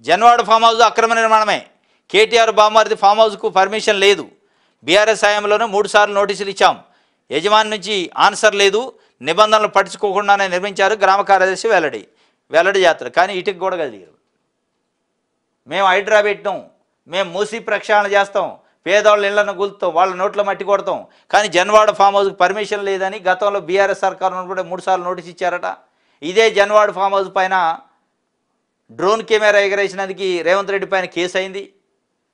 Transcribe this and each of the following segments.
Janwada farm house అక్రమ నిర్మాణమే. KTR బామారిది form హౌస్కు permission లేదు. BRS హయాంలోనే 3 సార్లు నోటీసులు ఇచ్చాం. యజమాని నుంచి ఆన్సర్ లేదు. నిబంధనలు పట్టించుకోకుండానే నిర్మించారు. గ్రామ కార్యదర్శి వెల్లడి చేస్తారు. కానీ ఇటుకు కూడా కలిగారు. మేము హైడ్రా పెట్టినాం, మేము మూసి ప్రక్షాళన చేస్తాం, పేదవాళ్ళ ఇళ్లను కూలుతాం, వాళ్ళ నోట్లో మట్టి కొడతాం. కానీ జన్వాడ ఫామ్ హౌస్కి పర్మిషన్ లేదని గతంలో బీఆర్ఎస్ సర్కారు ఉన్నప్పుడు 3 సార్లు నోటీస్ ఇచ్చారట. ఇదే జన్వాడ ఫామ్ హౌస్ పైన డ్రోన్ కెమెరా ఎగరేసినందుకు రేవంత్ రెడ్డి పైన కేసు అయింది.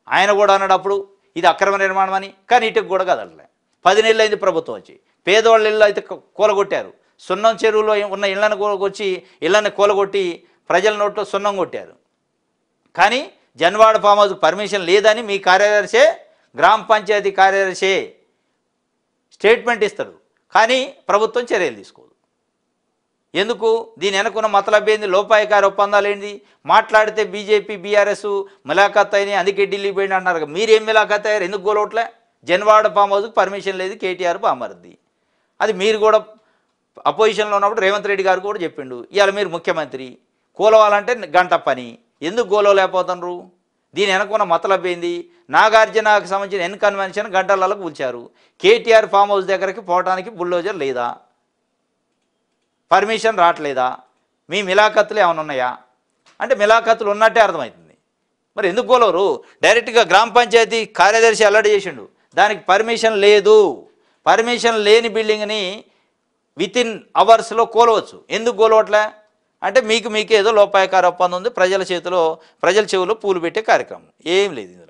ఆయన కూడా అన్నాడు అప్పుడు ఇది అక్రమ నిర్మాణం అని. కానీ ఇటుకు కూడా కదలలే. 10 నెలలు అయింది ప్రభుత్వం వచ్చి. పేదవాళ్ళ ఇళ్ళు అయితే కూలగొట్టారు. సున్నం చెరువులో ఉన్న ఇళ్లను వచ్చి ఇళ్ళని కూలగొట్టి ప్రజల నోట్లో సున్నం కొట్టారు. కానీ జన్వాడ ఫామ్ హౌస్కి పర్మిషన్ లేదని మీ కార్యదర్శే, గ్రామ పంచాయతీ కార్యదర్శే స్టేట్మెంట్ ఇస్తాడు. కానీ ప్రభుత్వం చర్యలు తీసుకోదు. ఎందుకు? దీని వెనుకున్న మతలబ్ ఏంది? లోపాయకార ఒప్పందాలు ఏంది? మాట్లాడితే బీజేపీ బీఆర్ఎస్ మిలాఖత్ అయినాయి, అందుకే ఢిల్లీ పోయింది అంటున్నారు. మీరేం మిలాఖత్ అయ్యారు? ఎందుకు గోలవట్లే? జన్వాడ ఫామ్ హౌస్కి పర్మిషన్ లేదు, కేటీఆర్ బామర్ది. అది మీరు కూడా అపోజిషన్లో ఉన్నప్పుడు రేవంత్ రెడ్డి గారు కూడా చెప్పిండు. ఇవాళ మీరు ముఖ్యమంత్రి, కూలవాలంటే గంట పని. ఎందుకు గోలవలేకపోతున్నారు? దీని వెనుకున్న మతలబ్ ఏంది? నాగార్జునకు సంబంధించిన ఎన్ కన్వెన్షన్ గంటలలో కూల్చారు. కేటీఆర్ ఫామ్ హౌస్ దగ్గరికి పోవడానికి బుల్డోజర్ లేదా? పర్మిషన్ రావట్లేదా? మీ మిలాఖత్తులు ఏమైనా ఉన్నాయా అంటే మిలాఖత్తులు ఉన్నట్టే అర్థమవుతుంది. మరి ఎందుకు గోలవరు? డైరెక్ట్గా గ్రామ పంచాయతీ కార్యదర్శి అల్లడి చేసిండు, దానికి పర్మిషన్ లేదు. పర్మిషన్ లేని బిల్డింగ్ని వితిన్ అవర్స్లో కోలవచ్చు. ఎందుకు గోలవట్లే అంటే మీకే ఏదో లోపాయకార ఒప్పందం ఉంది, ప్రజల చెవిలో పూలు పెట్టే కార్యక్రమం. ఏం లేదు ఇందులో.